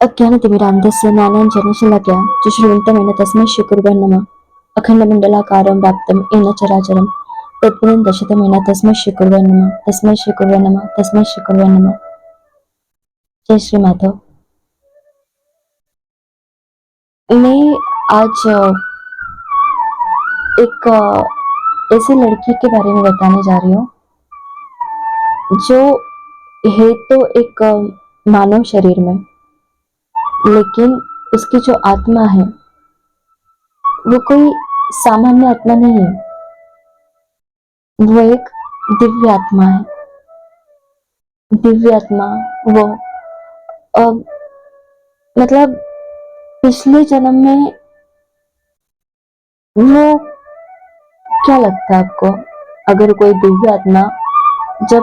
अज्ञानतिमिरान्धस्य ज्ञानाञ्जनशलाकया चक्षुरुन्मिलितं तस्मै श्रीगुरवे नमः। अखण्डमण्डलाकारं व्याप्तं येन चराचरं तत्पदं दर्शितं येन तस्मै श्रीगुरवे नमः। तस्मै श्रीगुरवे नमः। तस्मै श्रीगुरवे नमः। जय श्री माधव। मैं आज एक ऐसी लड़की के बारे में बताने जा रही हूँ जो है तो एक मानव शरीर में, लेकिन उसकी जो आत्मा है वो कोई सामान्य आत्मा नहीं है, वो एक दिव्य आत्मा है। दिव्य आत्मा वो मतलब पिछले जन्म में वो क्या लगता है आपको, अगर कोई दिव्य आत्मा जब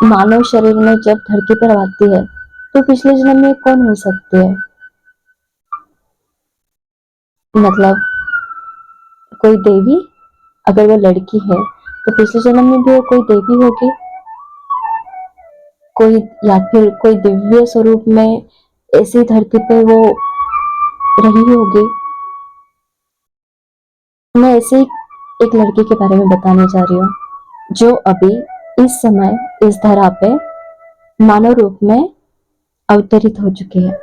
मानव शरीर में जब धरती पर आती है तो पिछले जन्म में कौन हो सकती है? मतलब कोई देवी, अगर वो लड़की है तो पिछले जन्म में भी वो कोई देवी होगी, कोई या फिर कोई दिव्य स्वरूप में ऐसी धरती पे वो रही होगी। मैं ऐसे ही एक लड़की के बारे में बताने जा रही हूँ जो अभी इस समय इस धरा पे मानव रूप में अवतरित हो चुकी है।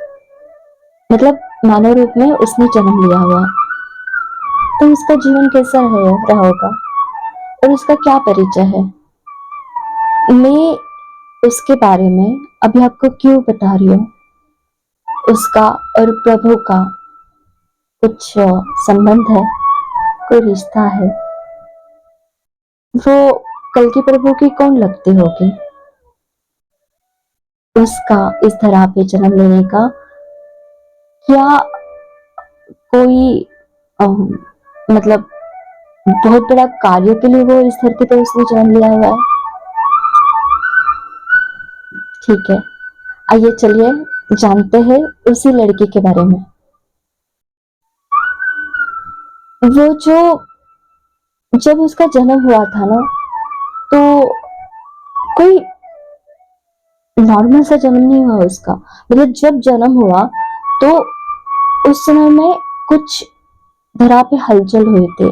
मतलब मानव रूप में उसने जन्म लिया हुआ है। तो उसका जीवन कैसा रहा होगा और उसका क्या परिचय है, मैं उसके बारे में अभी आपको क्यों बता रही हूँ। उसका और प्रभु का कुछ संबंध है, कोई रिश्ता है। वो कल की प्रभु की कौन लगती होगी? उसका इस तरह पे जन्म लेने का क्या कोई मतलब बहुत बड़ा कार्य के लिए वो इस धरती पर उसने जन्म लिया हुआ है? ठीक है, आइए चलिए जानते हैं उसी लड़की के बारे में। वो जो जब उसका जन्म हुआ था ना, तो कोई नॉर्मल सा जन्म नहीं हुआ उसका। मतलब जब जन्म हुआ तो उस समय में कुछ धरा पे हलचल हुए थे,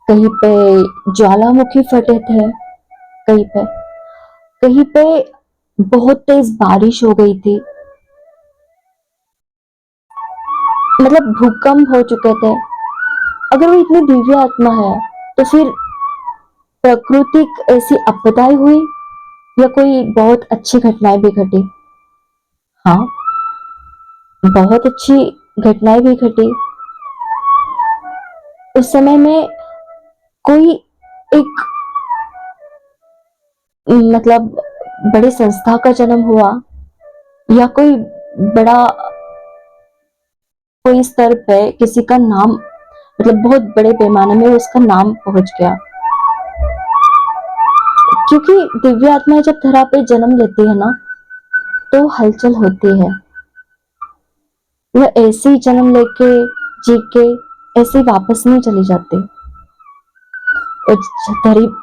कहीं पे ज्वालामुखी फटे थे, कहीं पे बहुत तेज बारिश हो गई थी, मतलब भूकंप हो चुके थे। अगर वो इतनी दिव्य आत्मा है तो फिर प्राकृतिक ऐसी आपदाएं हुई या कोई बहुत अच्छी घटनाएं भी घटी? हाँ, बहुत अच्छी घटनाएं भी घटी। उस समय में कोई एक मतलब बड़ी संस्था का जन्म हुआ या कोई बड़ा कोई स्तर पे किसी का नाम, मतलब बहुत बड़े पैमाने में उसका नाम पहुंच गया। क्योंकि दिव्य आत्मा जब धरा पे जन्म लेती है ना तो हलचल होती है। वह ऐसे ही जन्म लेके जी के ऐसे वापस नहीं चली जाती।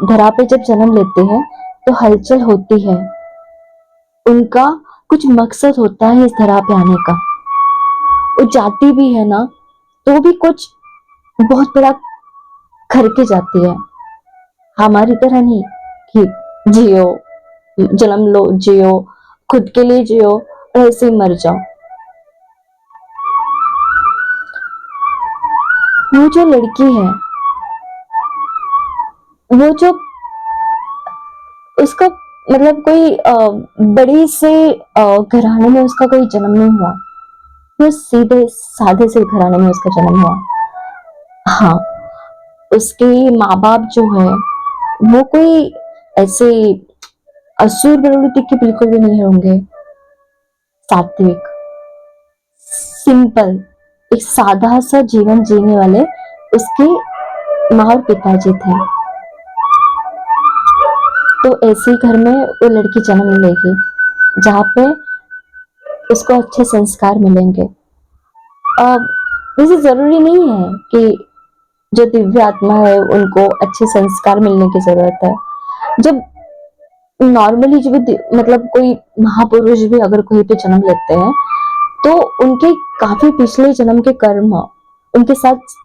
धरा पे जब जन्म लेते हैं तो हलचल होती है। उनका कुछ मकसद होता है इस धरा पे आने का। वो जाती भी है ना तो भी कुछ बहुत बड़ा करके जाती है। हमारी तरह नहीं कि जियो, जन्म लो, जियो, खुद के लिए जियो और ऐसे ही मर जाओ। वो जो लड़की है, वो जो उसका मतलब कोई बड़ी से घराने में उसका कोई जन्म नहीं हुआ। वो सीधे साधे से घराने में उसका जन्म हुआ। हाँ, उसके माँ बाप जो है वो कोई ऐसे असुर प्रवृत्ति के बिल्कुल भी नहीं होंगे। सात्विक, सिंपल, एक सादा सा जीवन जीने वाले उसके माँ और पिताजी थे। तो ऐसे घर में वो लड़की जन्म लेगी जहाँ पे उसको अच्छे संस्कार मिलेंगे। वैसे जरूरी नहीं है कि जो दिव्य आत्मा है उनको अच्छे संस्कार मिलने की जरूरत है। जब नॉर्मली जो भी मतलब कोई महापुरुष भी अगर कोई पे जन्म लेते हैं तो उनके काफी पिछले जन्म के कर्म उनके साथ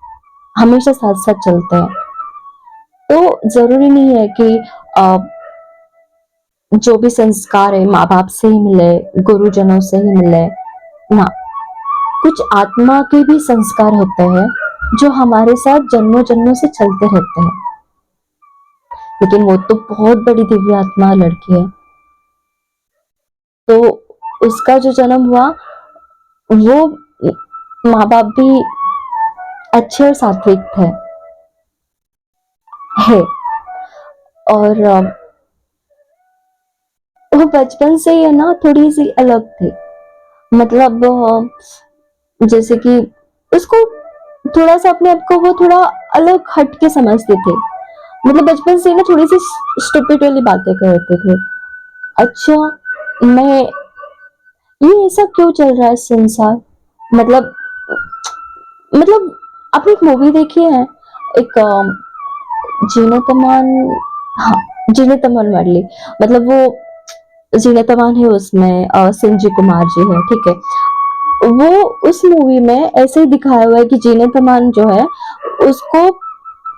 हमेशा साथ साथ चलते हैं। तो जरूरी नहीं है कि अ, जो भी संस्कार है माँ बाप से ही मिले, गुरुजनों से ही मिले ना। कुछ आत्मा के भी संस्कार होते हैं जो हमारे साथ जन्मों जन्मों से चलते रहते हैं। लेकिन वो तो बहुत बड़ी दिव्य आत्मा लड़की है, तो उसका जो जन्म हुआ वो माँ बाप भी अच्छे और सात्विक थे है। और वो बचपन से ही है ना थोड़ी सी अलग थी। मतलब जैसे कि उसको थोड़ा सा अपने आप को वो थोड़ा अलग हट के समझते थे। मतलब बचपन से ना थोड़ी सी स्टूपिड वाली बातें करते थे। अच्छा, मैं ये ऐसा क्यों चल रहा है संसार। मतलब आपने एक मूवी देखी है, एक जीनत अमान, हाँ जीनत अमान वाली। मतलब वो जीनत अमान है उसमें, संजीव कुमार जी है, ठीक है। वो उस मूवी में ऐसे ही दिखाया हुआ है कि जीनत अमान जो है उसको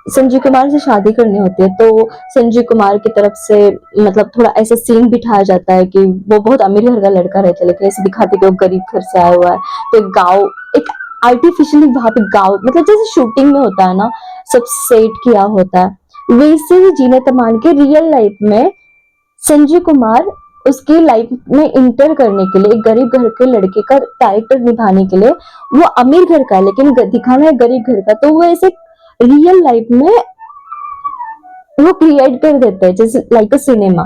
संजीव कुमार से शादी करनी होती है। तो संजीव कुमार की तरफ से मतलब थोड़ा ऐसा सीन बिठाया जाता है कि वो बहुत अमीर घर का लड़का रहता है, लेकिन ऐसे दिखाते कि वो गरीब घर से आया हुआ है। तो एक गाँव, एक आर्टिफिशियली वहां पे गाँव, मतलब जैसे शूटिंग में होता है ना, सब सेट किया होता है, वैसे ही जीनत अमान के रियल लाइफ में संजीव कुमार उसकी लाइफ में इंटर करने के लिए, एक गरीब घर के लड़के का कैरेक्टर निभाने के लिए, वो अमीर घर का है लेकिन दिखाना है गरीब घर का, तो वो ऐसे रियल लाइफ में वो क्रिएट कर देते हैं जैसे लाइक अ सिनेमा।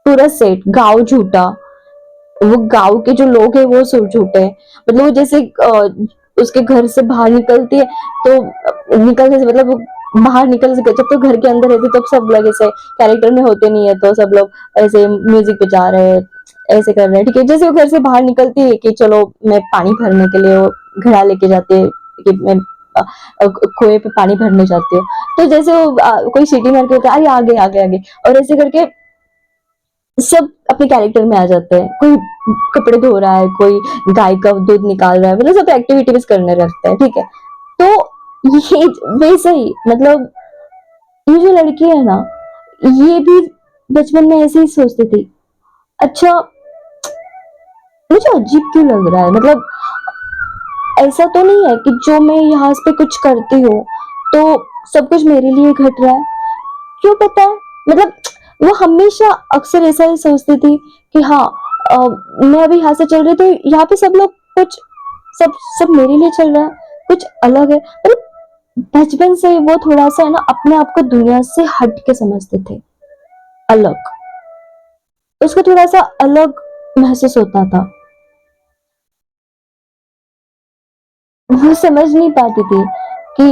पूरा सेट गाँव झूठा, वो गाँव के जो लोग हैं वो सब झूठे। मतलब वो जैसे उसके घर से बाहर निकलती है तो निकलने से मतलब वो बाहर निकल से जब तो घर के अंदर रहती तब सब लोग ऐसे कैरेक्टर में होते नहीं है, तो सब लोग ऐसे म्यूजिक बजा रहे हैं, ऐसे कर रहे हैं, ठीक है। जैसे वो घर से बाहर निकलती है कि चलो मैं पानी भरने के लिए, वो घड़ा लेके जाते हैं कि मैं कुएं पे पानी भरने जाती हूँ। तो जैसे वो कोई सीटी मार के होता है, अरे आगे आगे आगे, और ऐसे करके सब अपने कैरेक्टर में आ जाते हैं। कोई कपड़े धो रहा है, कोई गाय का दूध निकाल रहा है, मतलब सब एक्टिविटीज करने लगते हैं, ठीक है। तो ये वैसे ही मतलब ये जो लड़की है ना, ये भी बचपन में ऐसे ही सोचती थी। अच्छा, मुझे अजीब क्यों लग रहा है, मतलब ऐसा तो नहीं है कि जो मैं यहाँ पे कुछ करती हूँ तो सब कुछ मेरे लिए घट रहा है। क्यों पता है, मतलब वो हमेशा अक्सर ऐसा ही सोचती थी कि हाँ, अ, मैं अभी यहाँ से चल रही तो यहाँ पे सब लोग कुछ, सब सब मेरे लिए चल रहा है, कुछ अलग है। मतलब बचपन से वो थोड़ा सा है ना अपने आप को दुनिया से हट के समझते थे, अलग। उसको थोड़ा सा अलग महसूस होता था। वो समझ नहीं पाती थी कि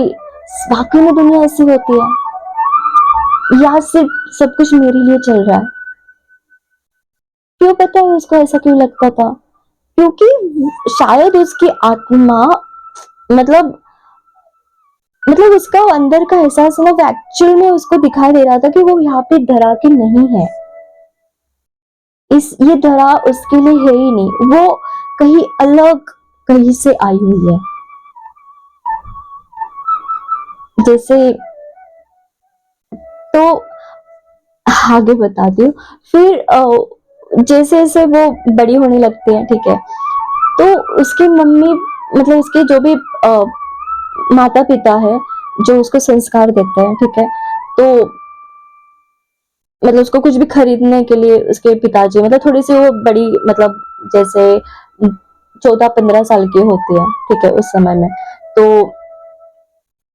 वाकई में दुनिया ऐसी होती है या सिर्फ सब कुछ मेरे लिए चल रहा है। क्यों पता है उसको ऐसा क्यों लगता था, क्योंकि शायद उसकी आत्मा, मतलब उसका अंदर का एहसास है ना, वो एक्चुअल में उसको दिखाई दे रहा था कि वो यहाँ पे धरा के नहीं है। ये धरा उसके लिए है ही नहीं, वो कहीं अलग कहीं से आई हुई है। जैसे, तो आगे बताती हूँ। फिर जैसे जैसे वो बड़ी होने लगती है, ठीक है, तो उसकी मम्मी, मतलब उसके जो भी माता पिता है जो उसको संस्कार देते हैं, ठीक है, तो मतलब उसको कुछ भी खरीदने के लिए उसके पिताजी, मतलब थोड़ी सी वो बड़ी, मतलब जैसे 14-15 साल की होती है, ठीक है, उस समय में। तो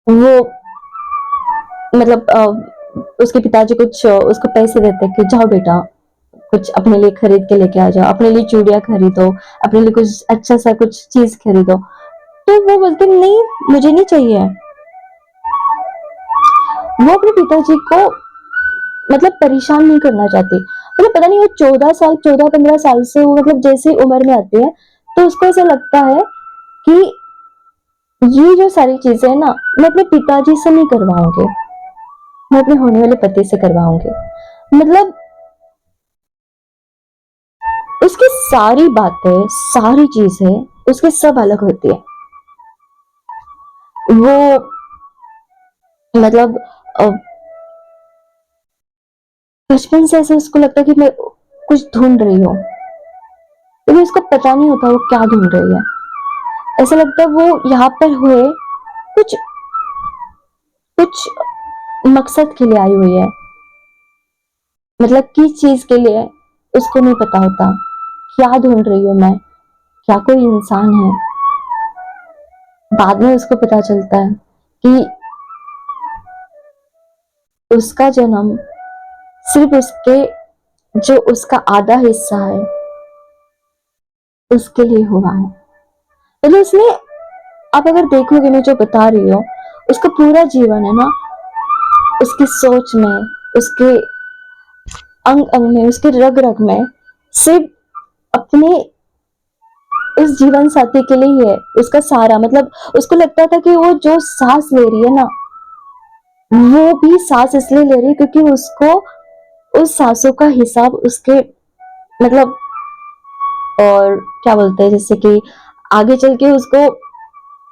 वो मतलब उसके पिताजी कुछ उसको पैसे देते कि जाओ बेटा कुछ अपने लिए खरीद के लेके आ जाओ, अपने लिए चूड़ियां खरीदो, अपने लिए कुछ अच्छा सा कुछ चीज खरीदो। तो वो बोलते नहीं, मुझे नहीं चाहिए। वो अपने पिताजी को मतलब परेशान नहीं करना चाहती। मतलब पता नहीं वो 14 साल, 14-15 साल से वो मतलब जैसे उम्र में आती है तो उसको ऐसा लगता है कि ये जो सारी चीजें है ना, मैं अपने पिताजी से नहीं करवाऊंगी, मैं अपने होने वाले पति से करवाऊंगी। मतलब उसके सारी बातें, सारी चीजें उसके सब अलग होती है। वो मतलब अ, बचपन से ऐसे उसको लगता है कि मैं कुछ ढूंढ रही हूँ, लेकिन उसको पता नहीं होता वो क्या ढूंढ रही है। ऐसा लगता है वो यहाँ पर हुए कुछ कुछ मकसद के लिए आई हुई है, मतलब किस चीज के लिए उसको नहीं पता होता। क्या ढूंढ रही हूँ मैं, क्या कोई इंसान है? बाद में उसको पता चलता है कि उसका जन्म सिर्फ उसके जो उसका आधा हिस्सा है उसके लिए हुआ है। मतलब उसने, आप अगर देखोगे मैं जो बता रही हूँ, उसका पूरा जीवन है ना, उसकी सोच में, उसके अंग अंग में, उसके रग रग में सिर्फ अपने उस जीवन साथी के लिए ही है उसका सारा। मतलब उसको लगता था कि वो जो सांस ले रही है ना, वो भी सांस इसलिए ले रही है क्योंकि उसको उस सांसों का हिसाब उसके, मतलब, और क्या बोलते हैं, जैसे कि आगे चल के उसको,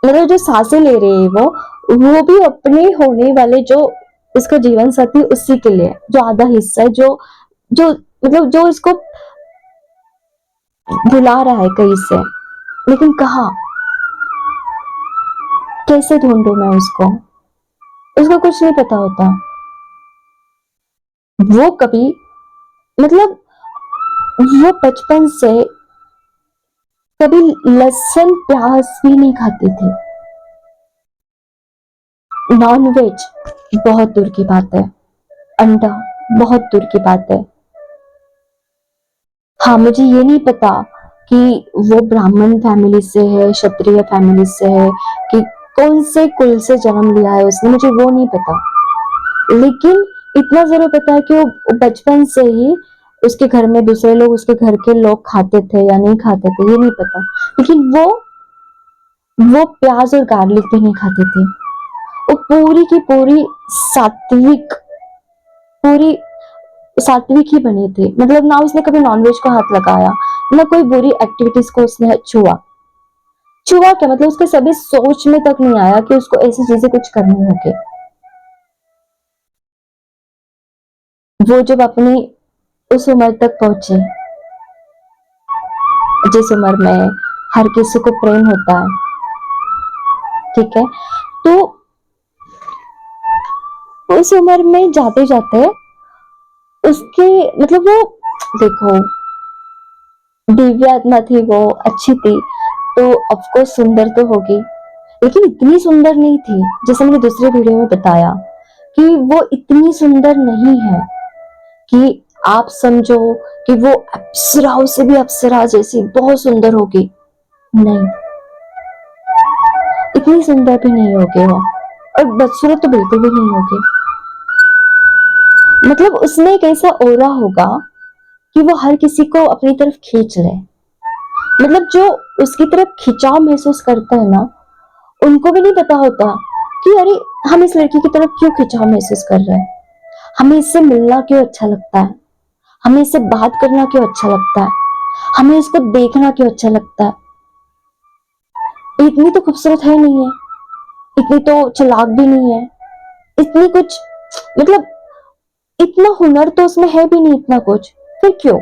मतलब जो सांसें ले रही है वो भी अपने होने वाले जो उसका जीवन साथी उसी के लिए, जो आधा हिस्सा है, जो जो मतलब जो इसको बुला रहा है कहीं से, लेकिन कहाँ, कैसे ढूंढूं मैं उसको? उसको कुछ नहीं पता होता। वो कभी, मतलब वो बचपन से कभी लहसुन प्याज भी नहीं खाते थे। नॉन वेज बहुत दूर की बात है, अंडा बहुत दूर की बात है। हाँ, मुझे ये नहीं पता कि वो ब्राह्मण फैमिली से है, क्षत्रिय फैमिली से है, कि कौन से कुल से जन्म लिया है उसने, मुझे वो नहीं पता। लेकिन इतना जरूर पता है कि वो बचपन से ही उसके घर में दूसरे लोग, उसके घर के लोग खाते थे या नहीं खाते थे ये नहीं पता, लेकिन वो प्याज और गार्लिक भी नहीं खाते थे। वो पूरी की पूरी सात्विक, पूरी सात्विक ही बनी थी। मतलब ना उसने कभी नॉनवेज को हाथ लगाया, ना कोई बुरी एक्टिविटीज को उसने छुआ। छुआ क्या, मतलब उसके सभी सोच में तक नहीं आया कि उसको ऐसी चीजें कुछ करनी होगी। वो जब अपनी उस उम्र तक पहुंचे, जिस उम्र में हर किसी को प्रेम होता है, ठीक है, तो उस उम्र में जाते जाते उसके, मतलब वो, देखो, दिव्य आत्मा थी, वो अच्छी थी, तो ऑफकोर्स सुंदर तो होगी, लेकिन इतनी सुंदर नहीं थी। जैसे मैंने दूसरे वीडियो में बताया कि वो इतनी सुंदर नहीं है कि आप समझो कि वो अप्सराओं से भी अप्सरा जैसी बहुत सुंदर होगी। नहीं, इतनी सुंदर भी नहीं होगी वो, और बदसूरत तो बिल्कुल भी नहीं होगी। मतलब उसमें एक ऐसा ओरा होगा कि वो हर किसी को अपनी तरफ खींच ले। मतलब जो उसकी तरफ खिंचाव महसूस करता है ना, उनको भी नहीं पता होता कि अरे हम इस लड़की की तरफ क्यों खिंचाव महसूस कर रहे हैं, हमें इससे मिलना क्यों अच्छा लगता है, हमें इससे बात करना क्यों अच्छा लगता है, हमें इसको देखना क्यों अच्छा लगता है। इतनी तो खूबसूरत है नहीं है, इतनी तो चालाक भी नहीं है, इतनी कुछ, मतलब इतना हुनर तो उसमें है भी नहीं, इतना कुछ, फिर क्यों?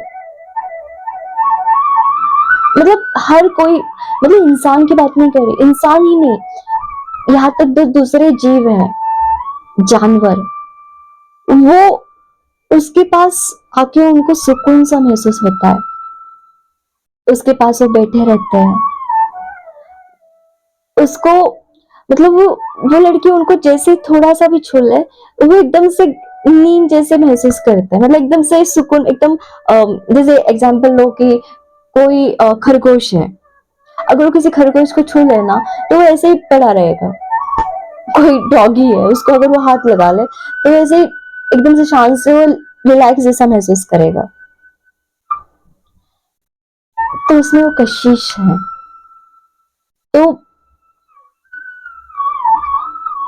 मतलब हर कोई, मतलब इंसान की बात नहीं कर रही, इंसान ही नहीं, यहाँ तक जो दूसरे जीव है, जानवर, वो उसके पास आके उनको सुकून सा महसूस होता है, उसके पास वो बैठे रहते हैं, उसको, मतलब वो लड़की उनको जैसे थोड़ा सा भी छू ले, वो एकदम से नींद जैसे महसूस करते हैं, मतलब एकदम से सुकून, एकदम जैसे एग्जांपल लो कि कोई खरगोश है, अगर वो किसी खरगोश को छू लेना तो वो ऐसे ही पड़ा रहेगा। कोई डॉगी है, उसको अगर वो हाथ लगा ले तो ऐसे ही एकदम से शांत से वो रिलैक्स जैसा महसूस करेगा। तो उसमें वो कशिश है। तो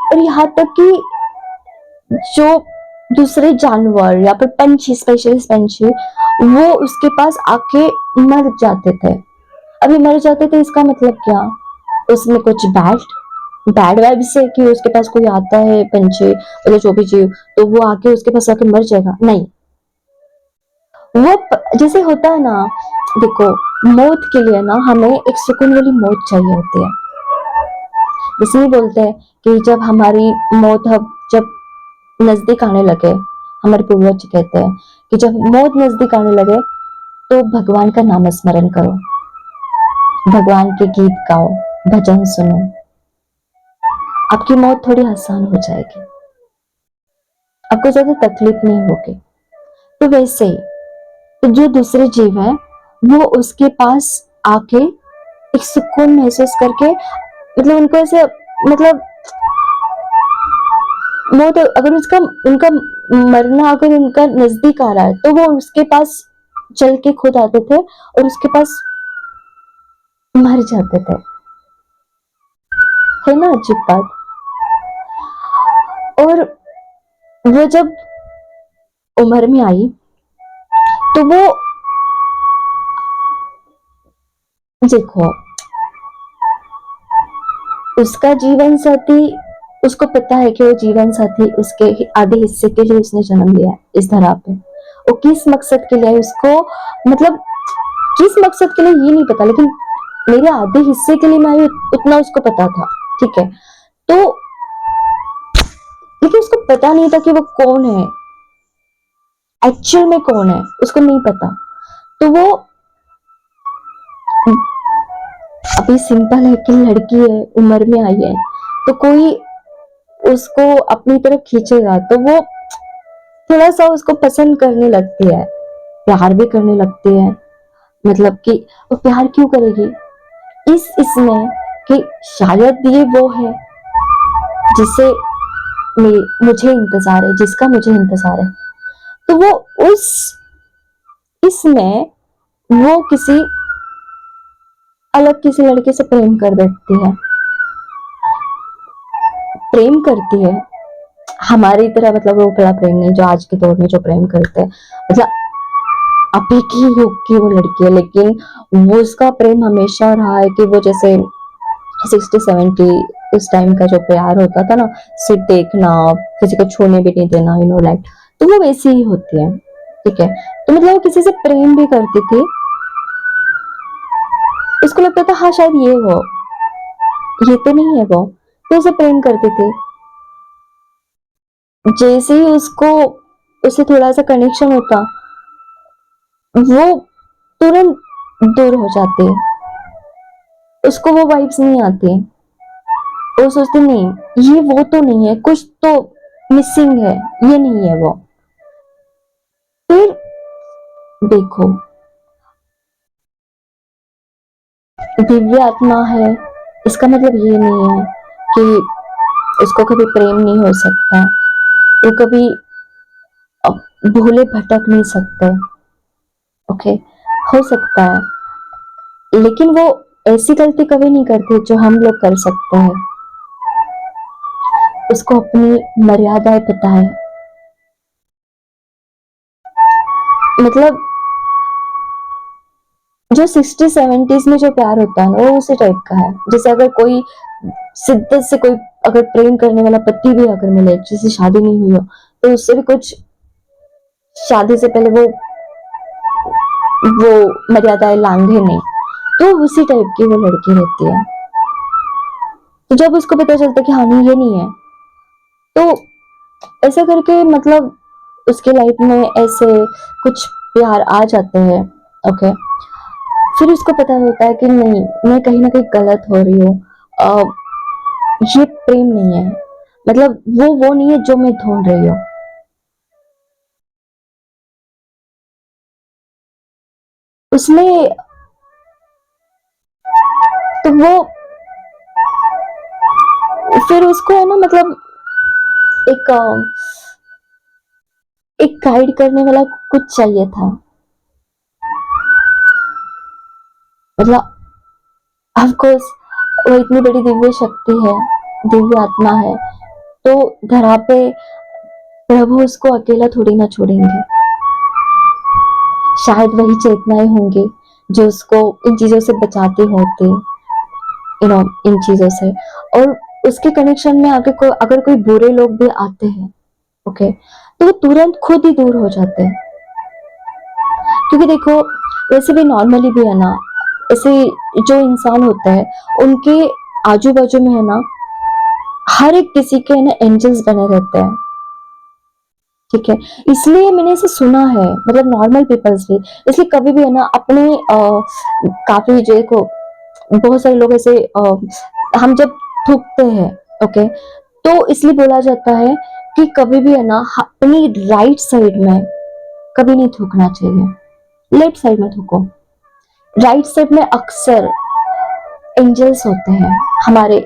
और यहाँ तक कि जो दूसरे जानवर या फिर पंछी, स्पेशली पंछी, वो उसके पास आके मर जाते थे। अभी मर जाते थे इसका मतलब क्या? उसमें कुछ बैड बैड वाइब्स है कि उसके पास कोई आता है पंछी मतलब जो भी जीव, तो वो आके उसके पास आके मर जाएगा? नहीं। जैसे होता है ना, देखो, मौत के लिए ना हमें एक सुकून वाली मौत चाहिए होती है। इसलिए बोलते हैं कि जब हमारी मौत जब नजदीक आने लगे, हमारे पूर्वज कहते हैं कि जब मौत नजदीक आने लगे तो भगवान का नाम स्मरण करो, भगवान के गीत गाओ, भजन सुनो, आपकी मौत थोड़ी आसान हो जाएगी, आपको ज्यादा तकलीफ नहीं होगी। तो वैसे ही तो जो दूसरे जीव है वो उसके पास आके एक सुकून महसूस करके, मतलब उनको ऐसे, मतलब मौत अगर उसका उनका मरना अगर उनका नजदीक आ रहा है तो वो उसके पास चल के खुद आते थे और उसके पास मर जाते थे। है ना अजीब बात? और वो जब उम्र में आई तो वो, देखो, उसका जीवन साथी, उसको पता है कि वो जीवन साथी उसके आधे हिस्से के लिए उसने जन्म लिया है इस धरा पे। वो किस मकसद के लिए उसको, मतलब किस मकसद के लिए ये नहीं पता, लेकिन मेरे आधे हिस्से के लिए मैं आई उतना उसको पता था। ठीक है, तो लेकिन उसको पता नहीं था कि वो कौन है, एक्चुअल में कौन है उसको नहीं पता। तो वो अभी सिंपल है कि लड़की है, उम्र में आई है, तो कोई उसको अपनी तरफ खींचेगा तो वो थोड़ा सा उसको पसंद करने लगती है, प्यार भी करने लगती है। मतलब कि वो प्यार क्यों करेगी? इसमें कि शायद ये वो है जिसे मुझे इंतजार है, जिसका मुझे इंतजार है। तो वो उस इसमें वो किसी अलग किसी लड़के से प्रेम कर बैठती है, प्रेम करती है हमारी तरह, मतलब वो बड़ा प्रेम नहीं जो आज के दौर में जो प्रेम करते हैं, मतलब अभी की युग की वो लड़की है, लेकिन वो उसका प्रेम हमेशा रहा है कि वो जैसे 60-70 उस टाइम का जो प्यार होता था ना, सिर्फ देखना, किसी को छूने भी नहीं देना, लाइक, तो वो वैसी ही होती है। ठीक है, तो मतलब वो किसी से प्रेम भी करती थी, उसको लगता था हाँ शायद ये तो नहीं है वो, तो उसे प्रेम करती थी। जैसे ही उसको उससे थोड़ा सा कनेक्शन होता वो तुरंत दूर हो जाती है, उसको वो वाइब्स नहीं आती, वो सोचती नहीं ये वो तो नहीं है, कुछ तो मिसिंग है, ये नहीं है वो। फिर देखो, दिव्य आत्मा है इसका मतलब ये नहीं है कि उसको कभी प्रेम नहीं हो सकता, वो कभी भूले भटक नहीं सकते। ओके, हो सकता है, लेकिन वो ऐसी गलती कभी नहीं करती जो हम लोग कर सकते हैं। उसको अपनी मर्यादाएं पता है, मतलब जो 60-70s में जो प्यार होता है ना वो उसी टाइप का है। जैसे अगर कोई शिद्दत से कोई अगर प्रेम करने वाला पति भी अगर मिले जिससे शादी नहीं हुई हो, तो उससे भी कुछ शादी से पहले वो मर्यादाएं लांघे नहीं, तो उसी टाइप की वो लड़की रहती है। तो जब उसको पता चलता है कि हाँ नहीं ये नहीं है, तो ऐसा करके मतलब उसके लाइफ में ऐसे कुछ प्यार आ जाते हैं। ओके, फिर उसको पता होता है कि नहीं, मैं कहीं ना कहीं गलत हो रही हूँ, ये प्रेम नहीं है, मतलब वो नहीं है जो मैं ढूंढ रही हूँ। उसमें तो वो फिर उसको है ना, मतलब एक एक गाइड करने वाला कुछ चाहिए था, मतलब ऑफ कोर्स वो इतनी बड़ी दिव्य शक्ति है, दिव्य आत्मा है, तो धरा पे प्रभु उसको अकेला थोड़ी ना छोड़ेंगे। शायद वही चेतनाएं होंगी जो उसको इन चीजों से बचाती होती, इन चीजों से। और उसके कनेक्शन में आगे अगर कोई बुरे लोग भी आते हैं, ओके, तो वो तुरंत खुद ही दूर हो जाते हैं। क्योंकि देखो, वैसे भी नॉर्मली भी है ना, ऐसे जो इंसान होता है उनके आजू बाजू में है ना, हर एक किसी के है ना एंजल्स बने रहते हैं, ठीक है। इसलिए मैंने इसे सुना है, मतलब नॉर्मल पीपल्स भी, इसलिए कभी भी है ना अपने काफी जो को बहुत सारे लोग ऐसे हम जब थूकते हैं, ओके, तो इसलिए बोला जाता है कि कभी भी है ना अपनी राइट साइड में कभी नहीं थूकना चाहिए, लेफ्ट साइड में थूको। राइट साइड में अक्सर एंजल्स होते हैं हमारे।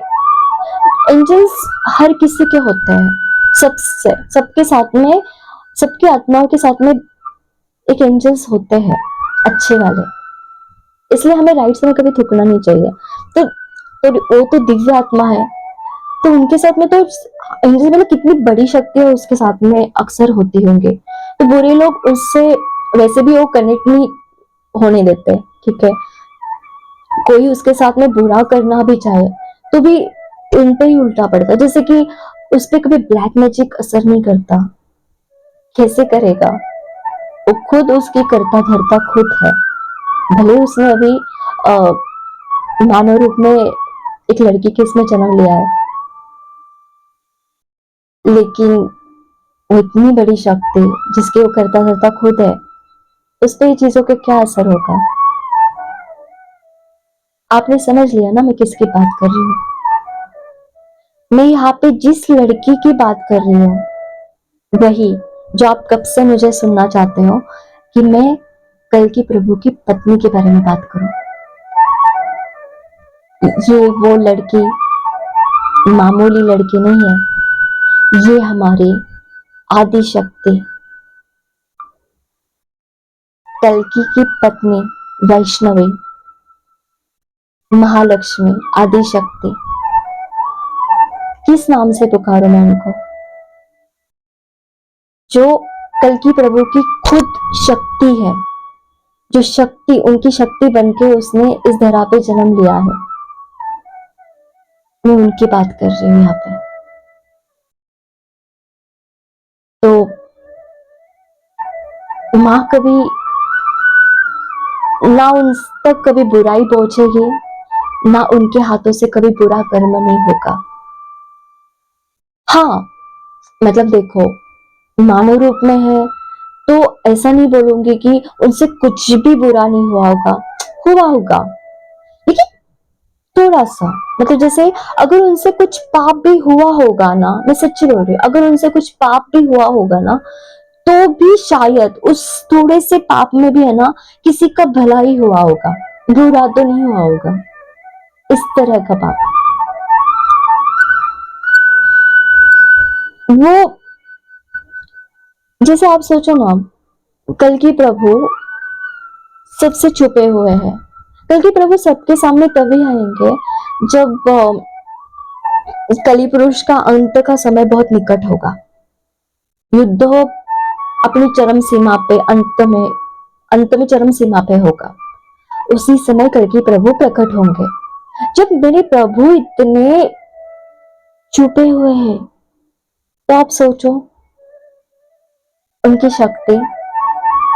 एंजल्स हर किसी के होते हैं, सबसे सबके साथ में, सबकी आत्माओं के साथ में एक एंजल्स होते हैं अच्छे वाले। इसलिए हमें राइट साइड में कभी थूकना नहीं चाहिए। तो वो तो दिव्य आत्मा है, तो उनके साथ में तो एंजल मतलब कितनी बड़ी शक्ति है उसके साथ में अक्सर होती होंगे। तो बुरे लोग उससे वैसे भी वो कनेक्ट नहीं होने देते, ठीक है। कोई उसके साथ में बुरा करना भी चाहे तो भी उन पे ही उल्टा पड़ता है, जैसे कि उस पे कभी ब्लैक मैजिक असर नहीं करता, कैसे करेगा? वो खुद उसकी करता धरता खुद है। भले उसने अभी मानव रूप में एक लड़की के इसमें जन्म लिया है, लेकिन वो इतनी बड़ी शक्ति जिसके वो करता धरता खुद है, उस पे चीजों के क्या असर होगा? आपने समझ लिया ना मैं किसकी बात कर रही हूँ? मैं यहाँ पे जिस लड़की की बात कर रही हूँ वही जो आप कब से मुझे सुनना चाहते हो कि मैं कल की प्रभु की पत्नी के बारे में बात करूं। ये वो लड़की मामूली लड़की नहीं है, ये हमारी आदि शक्ति कल्कि की पत्नी वैष्णवी महालक्ष्मी आदि शक्ति। किस नाम से पुकारो मैं उनको? जो कल्कि प्रभु की खुद शक्ति है, जो शक्ति उनकी शक्ति बनके उसने इस धरा पे जन्म लिया है, मैं उनकी बात कर रही हूँ यहाँ पे। तो माँ कभी ना उन तक कभी बुराई पहुंचेगी, ना उनके हाथों से कभी बुरा कर्म नहीं होगा। हाँ, मतलब देखो, मानव रूप में है तो ऐसा नहीं बोलूंगी कि उनसे कुछ भी बुरा नहीं हुआ होगा, हुआ होगा, लेकिन थोड़ा सा, मतलब जैसे अगर उनसे कुछ पाप भी हुआ होगा ना, मैं सच्ची बोल रही हूँ, अगर उनसे कुछ पाप भी हुआ होगा ना, तो भी शायद उस थोड़े से पाप में भी है ना किसी का भला ही हुआ होगा, बुरा तो नहीं हुआ होगा। इस तरह का पाप वो, जैसे आप सोचो ना, कल की प्रभु सबसे छुपे हुए हैं। कल की प्रभु सबके सामने तभी आएंगे जब कली पुरुष का अंत का समय बहुत निकट होगा। युद्ध अपनी चरम सीमा पे, अंत में चरम सीमा पे होगा। उसी समय कल की प्रभु प्रकट होंगे। जब मेरे प्रभु इतने छुपे हुए हैं, तो आप सोचो उनकी शक्ति,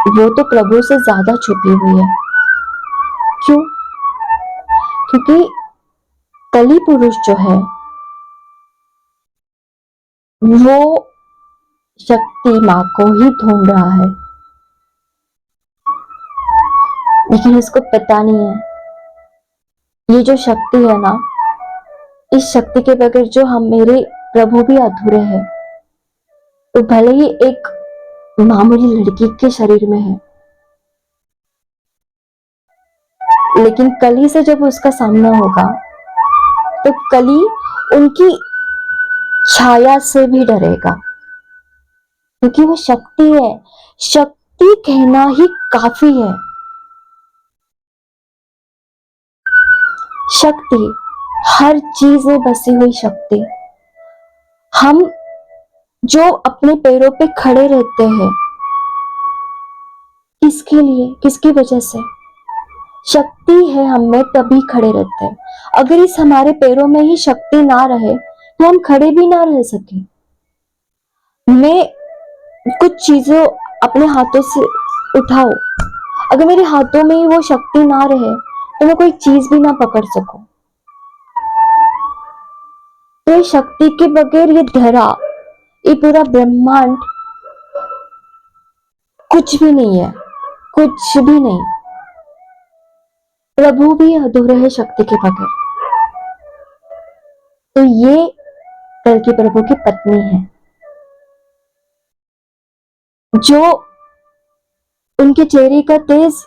वो तो प्रभु से ज्यादा छुपी हुई है। क्यों? क्योंकि कली पुरुष जो है वो शक्ति माँ को ही ढूंढ रहा है, लेकिन उसको पता नहीं है ये जो शक्ति है ना, इस शक्ति के बगैर जो हम मेरे प्रभु भी अधूरे हैं। तो भले ही एक मामूली लड़की के शरीर में है, लेकिन कली से जब उसका सामना होगा तो कली उनकी छाया से भी डरेगा, क्योंकि वो शक्ति है। शक्ति कहना ही काफी है। शक्ति, हर चीज में बसी हुई शक्ति। हम जो अपने पैरों पे खड़े रहते हैं, किसके लिए, किसकी वजह से? शक्ति है हम में तभी खड़े रहते हैं। अगर इस हमारे पैरों में ही शक्ति ना रहे तो हम खड़े भी ना रह सके। मैं कुछ चीजों अपने हाथों से उठाओ, अगर मेरे हाथों में ही वो शक्ति ना रहे तो मैं कोई चीज भी ना पकड़ सकूं। तो ये शक्ति के बगैर ये धरा, ये पूरा ब्रह्मांड कुछ भी नहीं है, कुछ भी नहीं। प्रभु भी अधूरे है शक्ति के बगैर। तो ये कल्कि प्रभु की पत्नी है, जो उनके चेहरे का तेज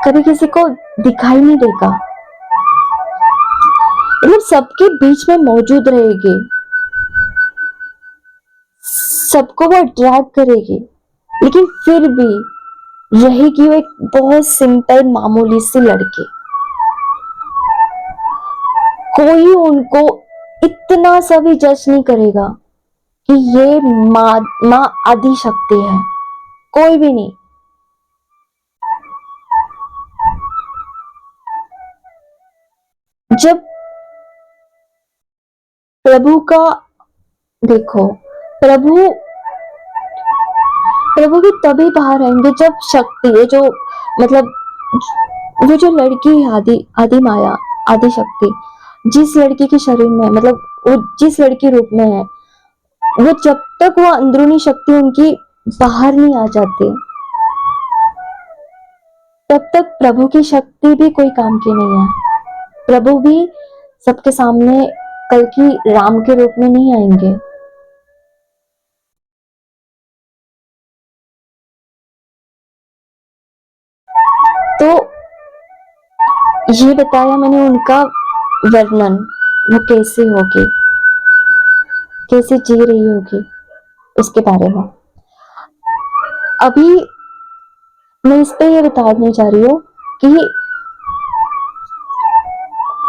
कभी किसी को दिखाई नहीं देगा, मतलब सबके बीच में मौजूद रहेगी, सबको वो अट्रैक्ट करेगी, लेकिन फिर भी रहेगी वो एक बहुत सिंपल मामूली सी लड़की। कोई उनको इतना सा भी जज नहीं करेगा कि ये माँ आदि शक्ति है, कोई भी नहीं। जब प्रभु का देखो, प्रभु प्रभु भी तभी बाहर आएंगे जब शक्ति है, जो मतलब वो जो लड़की है आदि माया, आदि शक्ति जिस लड़की के शरीर में, मतलब वो जिस लड़की रूप में है, वो जब तक वो अंदरूनी शक्ति उनकी बाहर नहीं आ जाती तब तक प्रभु की शक्ति भी कोई काम की नहीं है। प्रभु भी सबके सामने कल की राम के रूप में नहीं आएंगे। तो ये बताया मैंने उनका वर्णन, वो कैसे होगी, कैसे जी रही होगी, उसके बारे में। अभी मैं इस पे ये बताने जा रही हूँ कि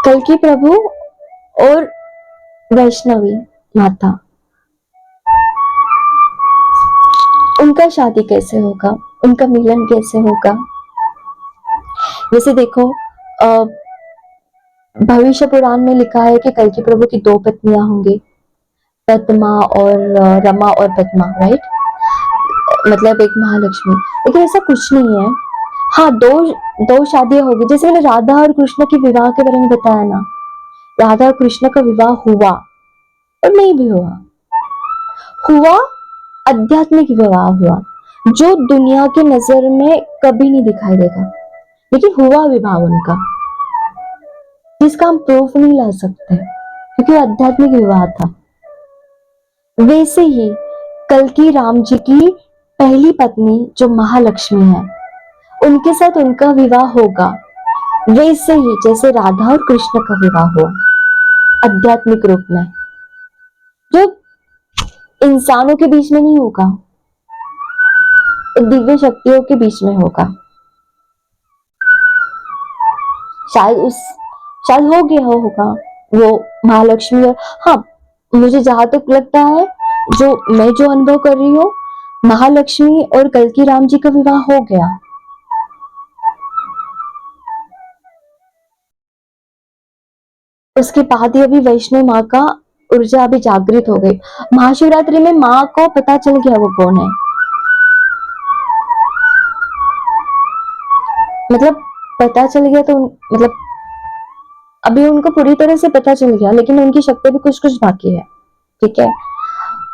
कल्कि प्रभु और वैष्णवी माता, उनका शादी कैसे होगा, उनका मिलन कैसे होगा। वैसे देखो, भविष्य पुराण में लिखा है कि कल्कि प्रभु की दो पत्नियां होंगी, पद्मा और रमा और पद्मा, राइट, मतलब एक महालक्ष्मी। लेकिन ऐसा कुछ नहीं है। हाँ, दो दो शादियां होगी, जैसे मैंने राधा और कृष्ण के विवाह के बारे में बताया ना, राधा और कृष्ण का विवाह हुआ और नहीं भी हुआ, हुआ आध्यात्मिक विवाह हुआ, जो दुनिया की नजर में कभी नहीं दिखाई देगा, लेकिन हुआ विवाह उनका, जिसका हम प्रूफ नहीं ला सकते क्योंकि आध्यात्मिक विवाह था। वैसे ही कल की राम जी की पहली पत्नी जो महालक्ष्मी है, उनके साथ उनका विवाह होगा वैसे ही जैसे राधा और कृष्ण का विवाह हुआ आध्यात्मिक रूप में, जो इंसानों के बीच में नहीं होगा, दिव्य शक्तियों के बीच में होगा। शायद शायद हो गया होगा वो महालक्ष्मी और, हाँ, मुझे जहां तक लगता है, मैं जो अनुभव कर रही हूँ, महालक्ष्मी और कल्कि राम जी का विवाह हो गया। उसके बाद ही अभी वैष्णव माँ का ऊर्जा अभी जागृत हो गई। महाशिवरात्रि में माँ को पता चल गया वो कौन है, मतलब पता चल गया तो मतलब अभी उनको पूरी तरह से पता चल गया, लेकिन उनकी शक्ति भी कुछ कुछ बाकी है। ठीक है,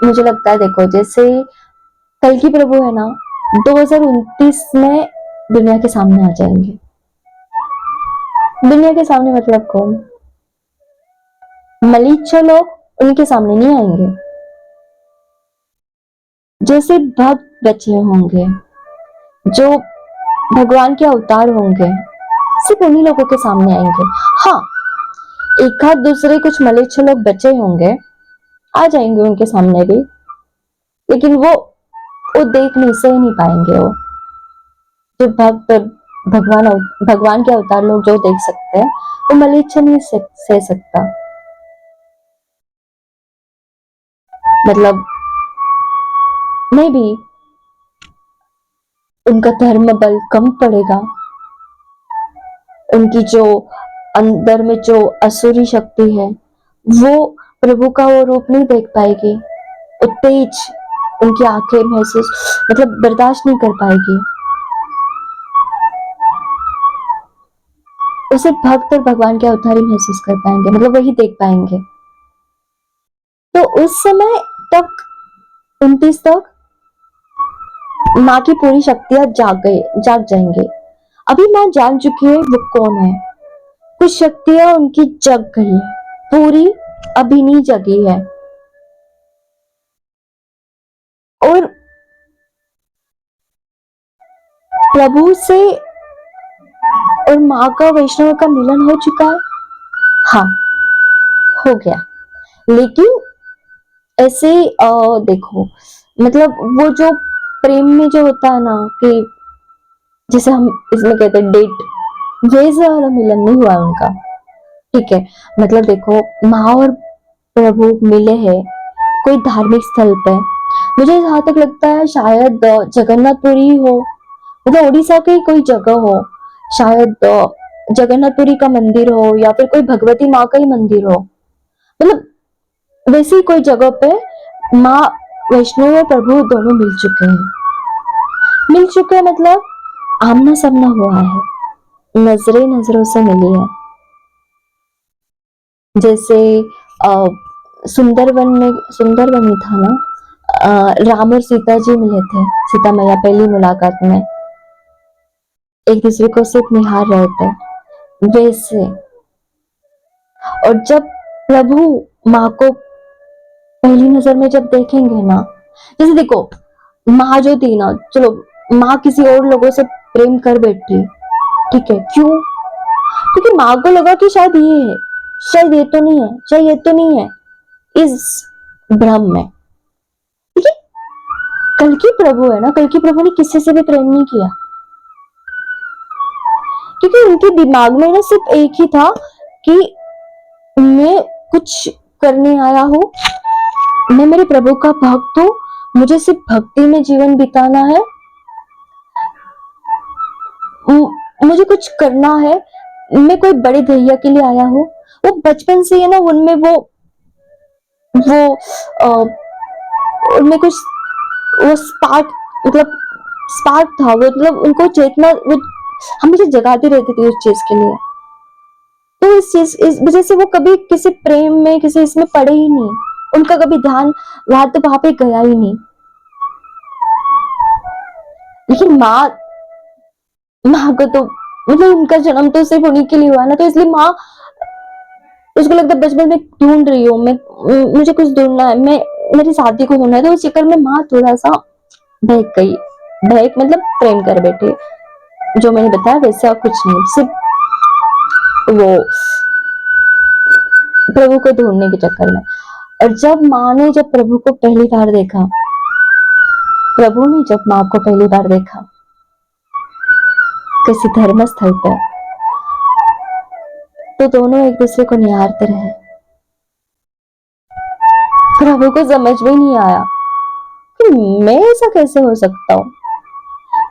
मुझे लगता है देखो, जैसे कल की प्रभु है ना, 2029 में दुनिया के सामने आ जाएंगे। दुनिया के सामने मतलब कौन? मलीच्छ लोग उनके सामने नहीं आएंगे, जैसे भक्त बचे होंगे, जो भगवान के अवतार होंगे, सिर्फ उन्हीं लोगों के सामने आएंगे। हाँ, एक आध दूसरे कुछ मलेच्छ लोग बचे होंगे, आ जाएंगे उनके सामने भी, लेकिन वो देख नहीं, सह नहीं पाएंगे। वो जो भक्त भगवान भगवान के अवतार लोग जो देख सकते हैं, वो मलेच्छ नहीं सह सकता। मतलब मैं भी उनका धर्म बल कम पड़ेगा, उनकी जो अंदर में जो असुरी शक्ति है वो प्रभु का वो रूप नहीं देख पाएगी, उत्तेज उनकी आंखें महसूस मतलब बर्दाश्त नहीं कर पाएगी। उसे भक्त और भगवान के अवतार ही महसूस कर पाएंगे, मतलब वही देख पाएंगे। तो उस समय तक 29 तक माँ की पूरी शक्तियां जाग जाएंगे। अभी माँ जान चुकी है वो कौन है, कुछ शक्तियां उनकी जग गई है, पूरी अभी नहीं जगी है। और प्रभु से और माँ का वैष्णव का मिलन हो चुका है, हाँ हो गया। लेकिन ऐसे देखो, मतलब वो जो प्रेम में जो होता है ना कि जैसे हम इसमें कहते हैं डेट, वैसे वाला मिलन नहीं हुआ उनका। ठीक है, मतलब देखो माँ और प्रभु मिले हैं कोई धार्मिक स्थल पे, मुझे जहां तक लगता है शायद जगन्नाथपुरी हो, मतलब उड़ीसा की कोई जगह हो, शायद जगन्नाथपुरी का मंदिर हो या फिर कोई भगवती माँ का ही मंदिर हो, मतलब वैसी कोई जगह पे माँ वैष्णो और प्रभु दोनों मिल चुके हैं, मतलब आमना सामना हुआ है, नजरे नजरों से मिली है। जैसे सुंदरवन में था ना, राम और सीता जी मिले थे, सीता मैया पहली मुलाकात में एक दूसरे को सिर्फ निहार रहे थे, वैसे। और जब प्रभु माँ को पहली नजर में जब देखेंगे ना, जैसे देखो माँ जो थी ना, चलो माँ किसी और लोगों से प्रेम कर बैठी, ठीक है, क्यों? क्योंकि माँ को लगा कि शायद ये है, शायद ये तो नहीं है, शायद ये तो नहीं है, इस भ्रम में। देखिए कल की प्रभु है ना, कल की प्रभु ने किसी से भी प्रेम नहीं किया, क्योंकि उनके दिमाग में ना सिर्फ एक ही था कि मैं कुछ करने आया हूँ, मैं मेरे प्रभु का भक्त हूँ, मुझे सिर्फ भक्ति में जीवन बिताना है, मुझे कुछ करना है, मैं कोई बड़ी ध्येय के लिए आया हूँ। वो बचपन से है ना उनमें वो उनमें कुछ वो स्पार्क, मतलब स्पार्क था वो, मतलब उनको चेतना वो हमेशा जगाती रहती थी उस चीज के लिए। तो इस वजह से वो कभी किसी प्रेम में किसी इसमें पड़े ही नहीं, उनका कभी ध्यान वहां पे गया ही नहीं। लेकिन माँ को तो मतलब उनका जन्म तो सिर्फ उन्हीं के लिए हुआ ना, तो इसलिए माँ, उसको लगता है बचपन में ढूंढ रही हूँ मैं, मुझे कुछ ढूंढना है, मैं मेरी शादी को ढूंढना है, तो उस चक्कर में माँ थोड़ा सा बहक गई, बहक मतलब प्रेम कर बैठे, जो मैंने बताया वैसा कुछ नहीं, सिर्फ वो प्रभु को ढूंढने के चक्कर में। और जब माँ ने जब प्रभु को पहली बार देखा, प्रभु ने जब माँ को पहली बार देखा किसी धर्म स्थल पर, तो दोनों एक दूसरे को निहारते रहे। प्रभु को समझ में नहीं आया कि मैं ऐसा कैसे हो सकता हूँ,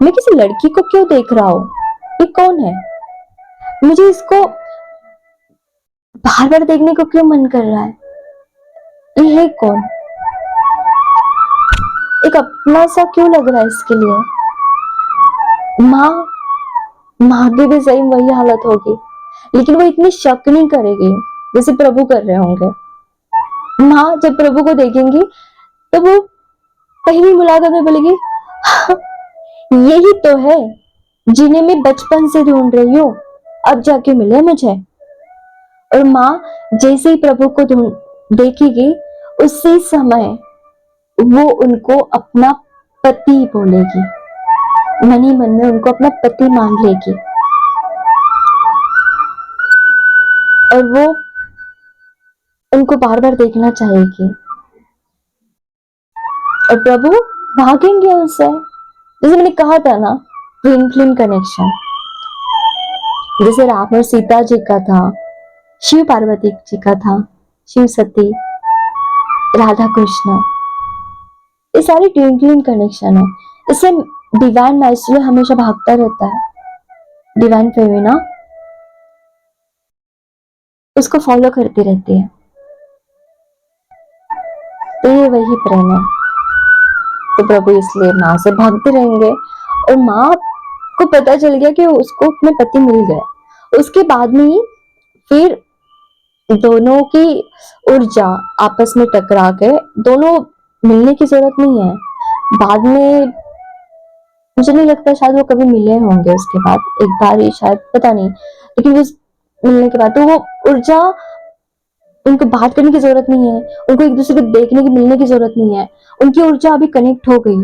मैं किसी लड़की को क्यों देख रहा हूँ, ये कौन है, मुझे इसको बार बार देखने को क्यों मन कर रहा है, ये है कौन, एक अपना सा क्यों लग रहा है इसके लिए। माँ की भी सही वही हालत होगी, लेकिन वो इतनी शक नहीं करेगी जैसे प्रभु कर रहे होंगे। माँ जब प्रभु को देखेंगी तो वो पहली मुलाकात में बोलेगी, हाँ, यही तो है जिन्हें मैं बचपन से ढूंढ रही हूँ, अब जाके मिले मुझे। और माँ जैसे ही प्रभु को देखेगी उसी समय वो उनको अपना पति बोलेगी, मन ही मन में उनको अपना पति मान लेगी, और वो उनको बार बार देखना चाहेगी, और प्रभु भागेंगे उससे। जैसे मैंने कहा था ना, ट्विन फ्लेम कनेक्शन, जैसे राम और सीता जी का था, शिव पार्वती जी का था, शिव सती, राधा कृष्ण, ये सारी ट्विन फ्लेम कनेक्शन है। इससे डिवाइन माइस्ट्रो हमेशा भागता रहता है, डिवाइन फेमिना उसको फॉलो करती रहती है। तो ये वही प्रेम है। तो प्रभु इसलिए माँ से भागते रहेंगे, और माँ को पता चल गया कि उसको अपने पति मिल गए। उसके बाद में ही फिर दोनों की ऊर्जा आपस में टकरा के, दोनों मिलने की जरूरत नहीं है। बाद में मुझे नहीं लगता शायद वो कभी मिले होंगे, उसके बाद एक बार ही शायद, पता नहीं, लेकिन उस मिलने के बाद तो वो ऊर्जा, उनको बात करने की जरूरत नहीं है, उनको एक दूसरे को देखने की मिलने की जरूरत नहीं है, उनकी ऊर्जा अभी कनेक्ट हो गई।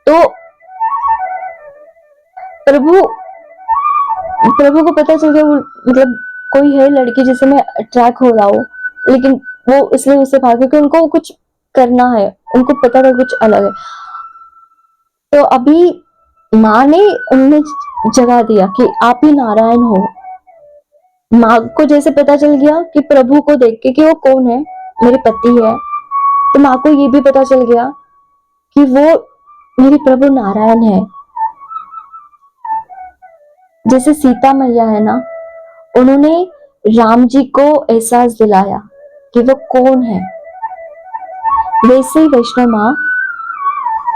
तो प्रभु प्रभु को पता चल गया, मतलब कोई है लड़की जिसे मैं अट्रैक्ट हो रहा हूँ, लेकिन वो इसलिए उससे भागे कि उनको कुछ करना है, उनको पता था कुछ अलग है। तो अभी माँ ने उन्हें जगा दिया कि आप ही नारायण हो। माँ को जैसे पता चल गया कि प्रभु को देख के कि वो कौन है, मेरे पति है, तो माँ को ये भी पता चल गया कि वो मेरे प्रभु नारायण है। जैसे सीता मैया है ना, उन्होंने राम जी को एहसास दिलाया कि वो कौन है, वैसे ही वैष्णव माँ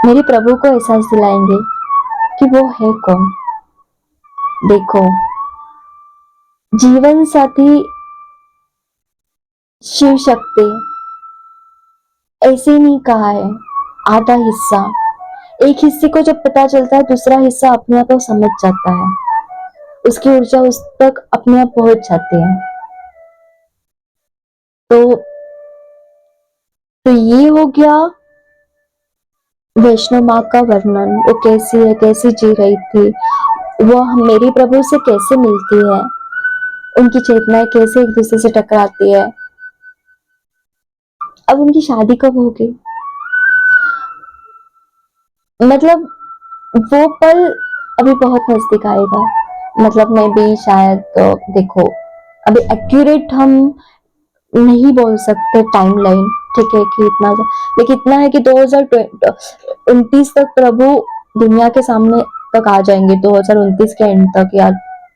मेरे प्रभु को एहसास दिलाएंगे कि वो है कौन। देखो, जीवन साथी शिव शक्ति ऐसे नहीं कहा है, आधा हिस्सा। एक हिस्से को जब पता चलता है, दूसरा हिस्सा अपने आप समझ जाता है, उसकी ऊर्जा उस तक अपने आप पहुंच जाती है। तो ये हो गया वैष्णव माँ का वर्णन, वो कैसी है, कैसी जी रही थी, वो मेरी प्रभु से कैसे मिलती है, उनकी चेतनाएं कैसे एक दूसरे से टकराती है। अब उनकी शादी कब होगी, मतलब वो पल अभी बहुत नजदीक आएगा। मतलब मैं भी शायद, तो देखो अभी एक्यूरेट हम नहीं बोल सकते टाइमलाइन, ठीक है कि इतना, लेकिन इतना है कि 2029 तक प्रभु दुनिया के सामने तक आ जाएंगे, 2029 के एंड तक या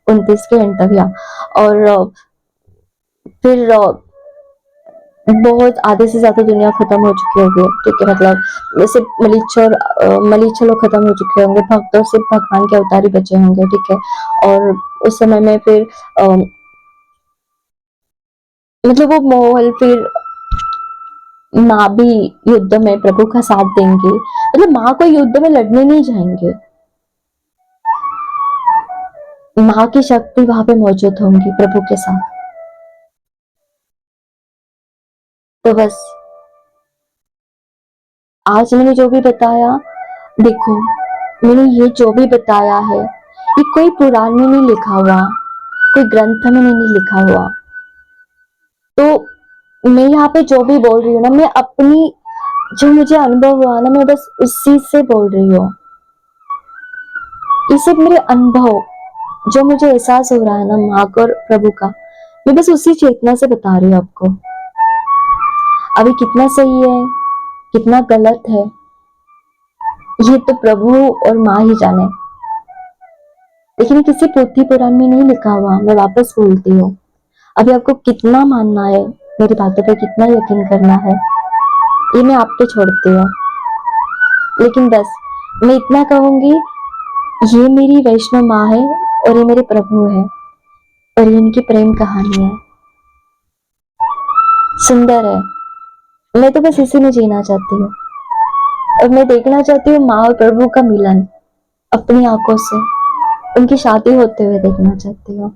29 के एंड तक, या और फिर बहुत आधे से ज्यादा दुनिया खत्म हो चुकी होगी, ठीक है। मतलब जैसे मलिच्छ लोग खत्म हो चुके होंगे, भक्त और सिर्फ भगवान के अवतार ही बचे होंगे, ठीक है। और उस समय में फिर मतलब वो माहौल, फिर माँ भी युद्ध में प्रभु का साथ देंगे, मतलब माँ को युद्ध में लड़ने नहीं जाएंगे, माँ की शक्ति वहां पे मौजूद होंगी प्रभु के साथ। तो बस आज मैंने जो भी बताया, देखो मैंने ये जो भी बताया है, ये कोई पुराण में नहीं लिखा हुआ, कोई ग्रंथ में नहीं लिखा हुआ। तो मैं यहाँ पे जो भी बोल रही हूँ ना, मैं अपनी जो मुझे अनुभव हुआ ना, मैं बस उसी से बोल रही हूँ। ये सब मेरे अनुभव, जो मुझे एहसास हो रहा है ना माँ और प्रभु का, मैं बस उसी चेतना से बता रही हूँ आपको। अभी कितना सही है, कितना गलत है, ये तो प्रभु और माँ ही जाने, लेकिन किसी पोथी पुराण में नहीं लिखा हुआ। मैं वापस बोलती हूँ, अभी आपको कितना मानना है, मेरी बातों पे कितना यकीन करना है, ये मैं आप पे छोड़ती हूँ। लेकिन बस मैं इतना कहूंगी, ये मेरी वैष्णव माँ है और ये मेरे प्रभु है, और ये इनकी प्रेम कहानी है, सुंदर है। मैं तो बस इसी में जीना चाहती हूँ, और मैं देखना चाहती हूँ माँ और प्रभु का मिलन अपनी आंखों से, उनकी शादी होते हुए देखना चाहती हूँ।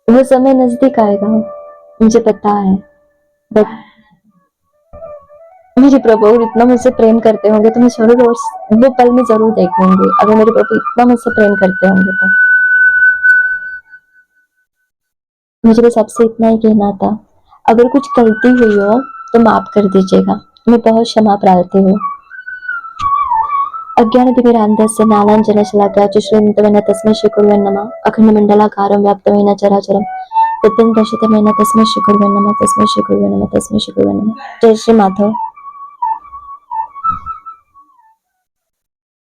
वो समय नजदीक आएगा, मुझे पता है, बट मेरे प्रभु इतना मुझसे प्रेम करते होंगे तो मैं जरूर वो पल में जरूर देखूंगी। अगर मेरे प्रभु इतना मुझसे प्रेम करते होंगे तो मुझे बस आपसे इतना ही कहना था। अगर कुछ गलती हुई हो तो माफ कर दीजिएगा, मैं बहुत क्षमा प्रार्थी हूँ। अज्ञानतिमिरान्धस्य ज्ञानाञ्जनशलाकया चक्षुरुन्मिलितं तस्मै श्रीगुरुवे नमः। अखण्डमण्डलाकारं व्याप्तं चराचरं तत्त्वं दर्शितं येन तस्मै श्रीगुरुवे नमः, तस्मै श्रीगुरुवे नमः, तस्मै श्रीगुरुवे नमः। जय श्री माधव।